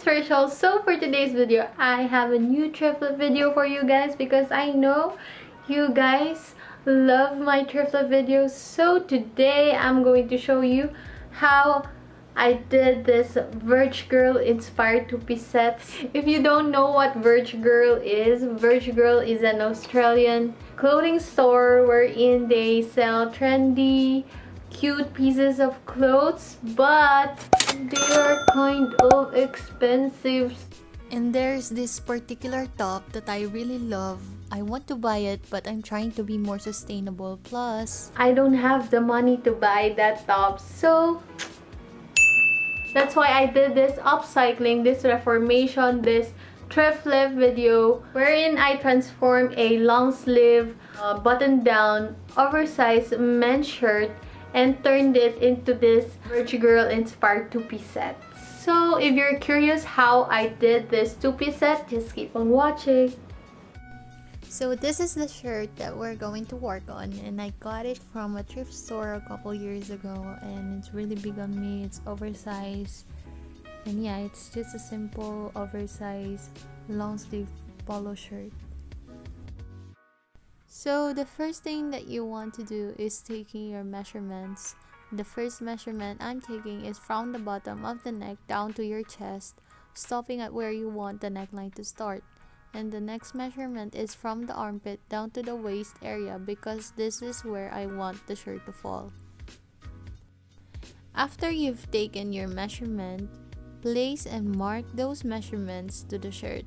it's Rachel. So for today's video, I have a new thrift video for you guys because I know you guys love my thrift videos. So today I'm going to show you how I did this Verge Girl inspired two-piece sets. If you don't know what Verge Girl is an Australian clothing store wherein they sell trendy, cute pieces of clothes, but they are kind of expensive. And there's this particular top that I really love. I want to buy it, but I'm trying to be more sustainable. Plus, I don't have the money to buy that top, so that's why I did this upcycling, this reformation, this thrift video wherein I transformed a long sleeve button down oversized men's shirt and turned it into this Verge Girl inspired two-piece set. So if you're curious how I did this two-piece set, just keep on watching. so this is the shirt that we're going to work on, and I got it from a thrift store a couple years ago, and it's really big on me. It's oversized, and yeah, it's just a simple oversized long sleeve polo shirt. So the first thing that you want to do is taking your measurements. The first measurement I'm taking is from the bottom of the neck down to your chest, stopping at where you want the neckline to start. And the next measurement is from the armpit down to the waist area because this is where I want the shirt to fall. After you've taken your measurement, place and mark those measurements to the shirt.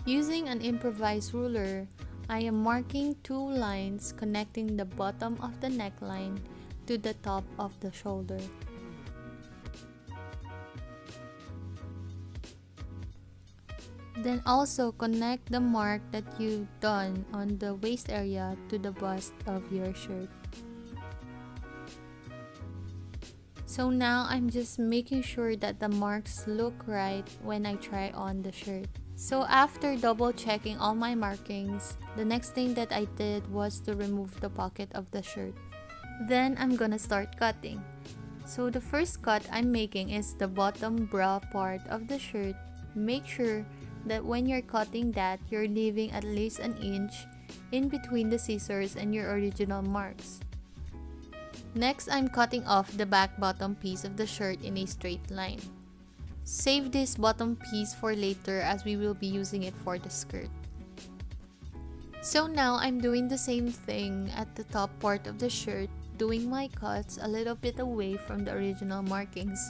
Using an improvised ruler, I am marking two lines connecting the bottom of the neckline to the top of the shoulder. Then also connect the mark that you've done on the waist area to the bust of your shirt. So now I'm just making sure that the marks look right when I try on the shirt. So after double checking all my markings, the next thing that I did was to remove the pocket of the shirt. Then I'm gonna start cutting. So the first cut I'm making is the bottom bra part of the shirt. Make sure that when you're cutting that, you're leaving at least an inch in between the scissors and your original marks. Next, I'm cutting off the back bottom piece of the shirt in a straight line. Save this bottom piece for later as we will be using it for the skirt. So now I'm doing the same thing at the top part of the shirt, doing my cuts a little bit away from the original markings,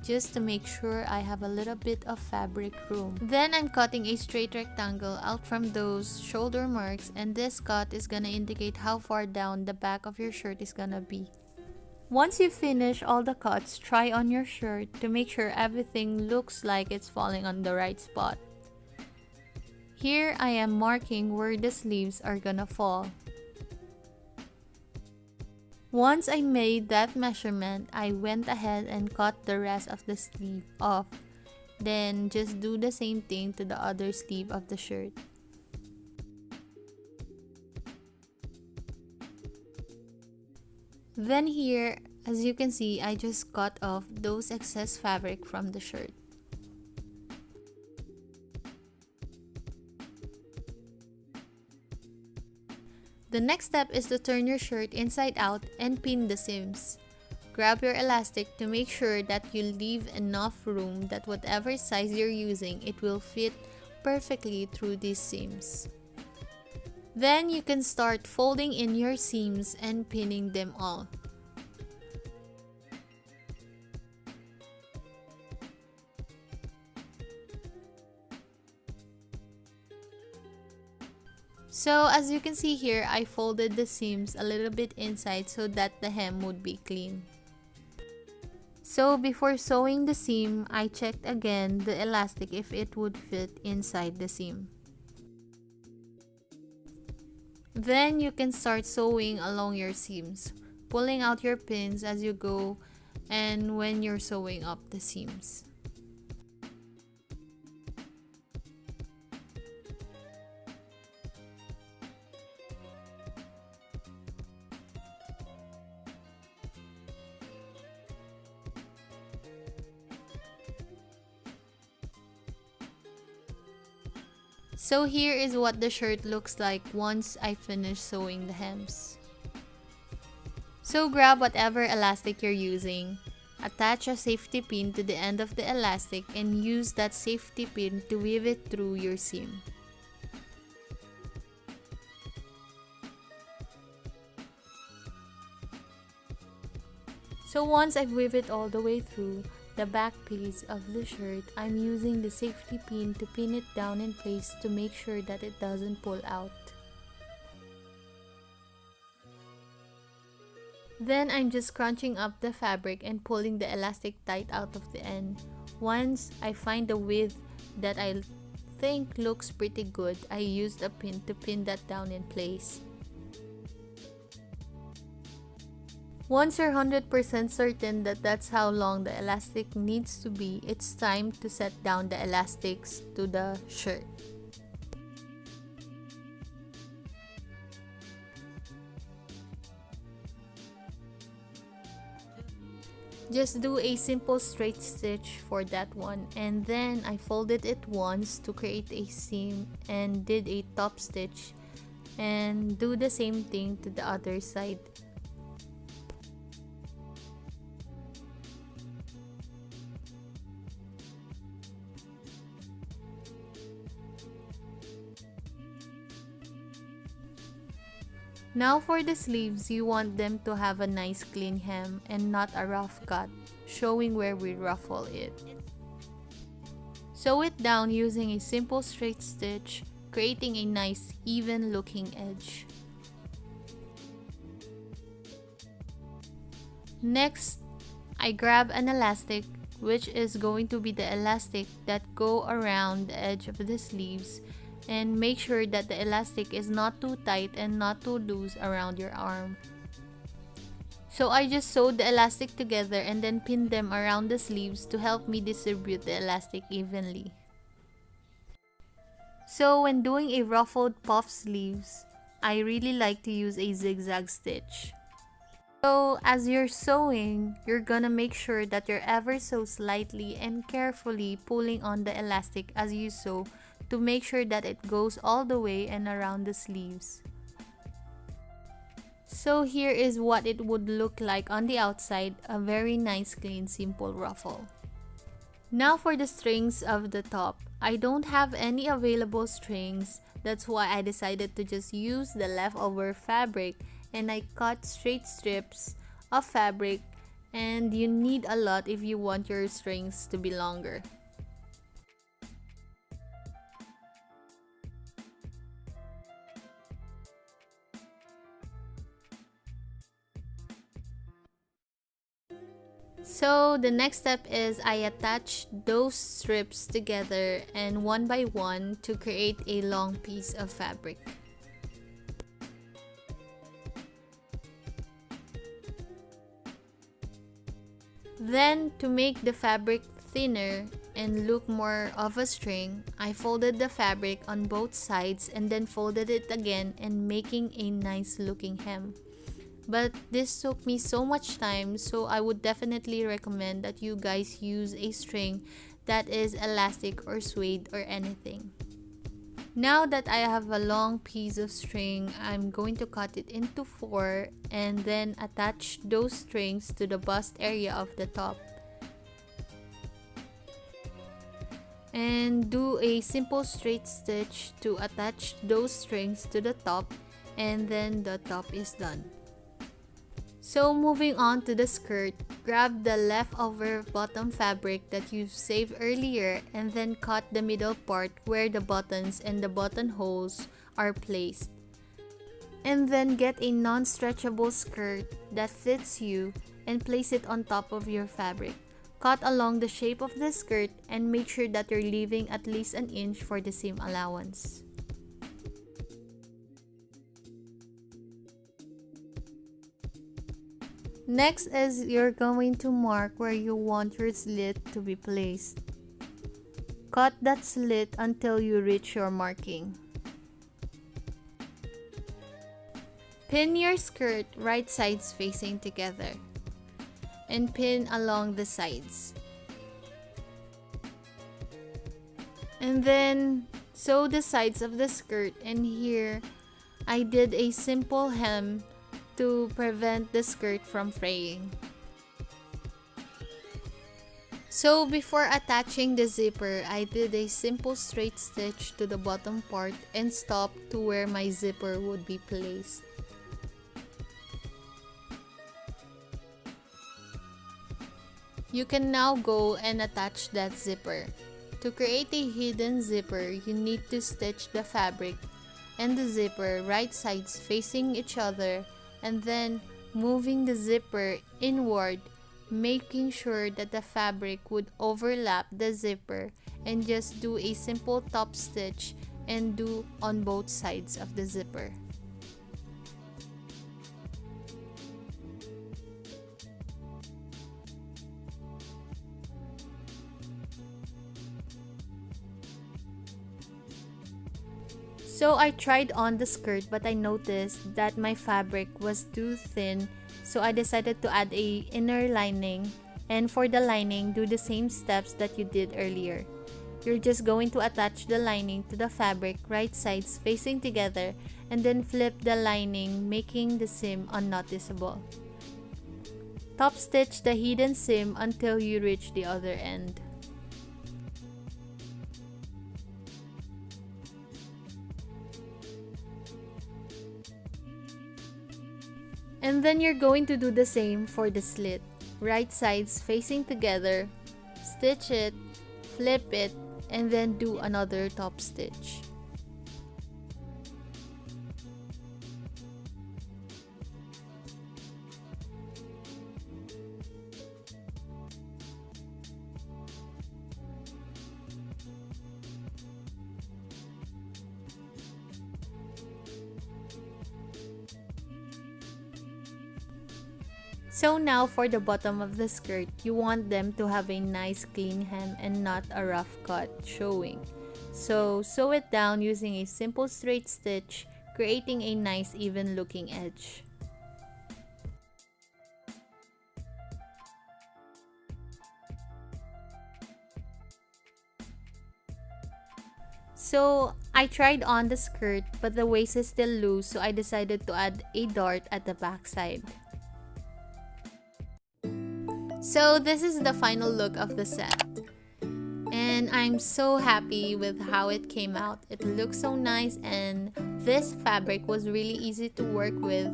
just to make sure I have a little bit of fabric room. Then I'm cutting a straight rectangle out from those shoulder marks, and this cut is gonna indicate how far down the back of your shirt is gonna be. Once you finish all the cuts, try on your shirt to make sure everything looks like it's falling on the right spot. Here I am marking where the sleeves are gonna fall. Once I made that measurement, I went ahead and cut the rest of the sleeve off. Then just do the same thing to the other sleeve of the shirt. Then here, as you can see, I just cut off those excess fabric from the shirt. The next step is to turn your shirt inside out and pin the seams. Grab your elastic to make sure that you leave enough room that whatever size you're using, it will fit perfectly through these seams. Then you can start folding in your seams and pinning them all. So as you can see here, I folded the seams a little bit inside so that the hem would be clean. So before sewing the seam, I checked again the elastic if it would fit inside the seam. Then you can start sewing along your seams, pulling out your pins as you go and when you're sewing up the seams. So here is what the shirt looks like once I finish sewing the hems. So grab whatever elastic you're using. Attach a safety pin to the end of the elastic and use that safety pin to weave it through your seam. So once I've weaved it all the way through the back piece of the shirt, I'm using the safety pin to pin it down in place to make sure that it doesn't pull out. Then I'm just crunching up the fabric and pulling the elastic tight out of the end. Once I find the width that I think looks pretty good, I used a pin to pin that down in place. Once you're 100% certain that that's how long the elastic needs to be, it's time to set down the elastics to the shirt. Just do a simple straight stitch for that one, and then I folded it once to create a seam and did a top stitch, and do the same thing to the other side. Now for the sleeves, you want them to have a nice clean hem and not a rough cut, showing where we ruffle it. Sew it down using a simple straight stitch, creating a nice even looking edge. Next, I grab an elastic, which is going to be the elastic that go around the edge of the sleeves, and make sure that the elastic is not too tight and not too loose around your arm. So I just sewed the elastic together and then pinned them around the sleeves to help me distribute the elastic evenly. So when doing a ruffled puff sleeves, I really like to use a zigzag stitch. So as you're sewing, you're gonna make sure that you're ever so slightly and carefully pulling on the elastic as you sew to make sure that it goes all the way and around the sleeves. So here is what it would look like on the outside, a very nice clean simple ruffle. Now for the strings of the top. I don't have any available strings, that's why I decided to just use the leftover fabric, and I cut straight strips of fabric, and you need a lot if you want your strings to be longer. So the next step is I attach those strips together and one by one to create a long piece of fabric. Then to make the fabric thinner and look more of a string, I folded the fabric on both sides and then folded it again and making a nice looking hem. But this took me so much time, so I would definitely recommend that you guys use a string that is elastic or suede or anything. Now that I have a long piece of string, I'm going to cut it into 4 and then attach those strings to the bust area of the top. And do a simple straight stitch to attach those strings to the top, and then the top is done. So moving on to the skirt, grab the leftover bottom fabric that you've saved earlier and then cut the middle part where the buttons and the buttonholes are placed. And then get a non-stretchable skirt that fits you and place it on top of your fabric. Cut along the shape of the skirt and make sure that you're leaving at least an inch for the seam allowance. Next is you're going to mark where you want your slit to be placed. Cut that slit until you reach your marking. Pin your skirt right sides facing together and pin along the sides. And then sew the sides of the skirt, and here I did a simple hem to prevent the skirt from fraying. So before attaching the zipper, I did a simple straight stitch to the bottom part and stopped to where my zipper would be placed. You can now go and attach that zipper. To create a hidden zipper, you need to stitch the fabric and the zipper right sides facing each other, and then moving the zipper inward, making sure that the fabric would overlap the zipper, and just do a simple top stitch and do on both sides of the zipper. So I tried on the skirt, but I noticed that my fabric was too thin, so I decided to add a inner lining, and for the lining, do the same steps that you did earlier. You're just going to attach the lining to the fabric right sides facing together, and then flip the lining, making the seam unnoticeable. Top stitch the hidden seam until you reach the other end. And then you're going to do the same for the slit. Right sides facing together, stitch it, flip it, and then do another top stitch. So now for the bottom of the skirt, you want them to have a nice clean hem and not a rough cut showing. So sew it down using a simple straight stitch, creating a nice even looking edge. So I tried on the skirt, but the waist is still loose, so I decided to add a dart at the back side. So this is the final look of the set, and I'm so happy with how it came out. It looks so nice, and this fabric was really easy to work with,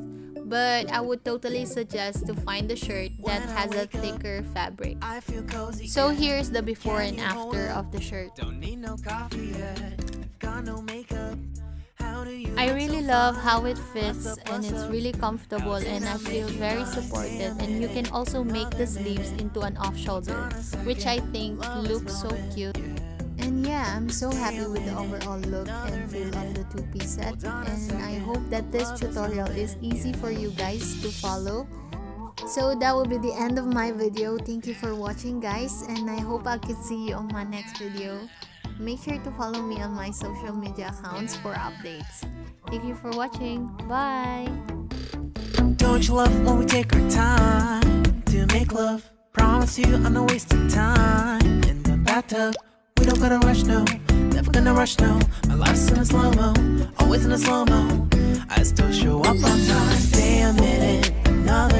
but I would totally suggest to find a shirt that has a thicker fabric. So here's the before and after of the shirt. I really love how it fits, and it's really comfortable, and I feel very supported, and you can also make the sleeves into an off shoulder, which I think looks so cute. And yeah, I'm so happy with the overall look and feel of the two-piece set, and I hope that this tutorial is easy for you guys to follow. So that will be the end of my video. Thank you for watching, guys, and I hope I can see you on my next video. Make sure to follow me on my social media accounts for updates. Thank you for watching. Bye! Don't you love when we take our time to make love? Promise you I'm not wasting time in the bathtub. We don't gotta rush, no. Never gonna rush, no. My life's in a slow-mo, always in a slow-mo. I still show up on time. Stay a minute, another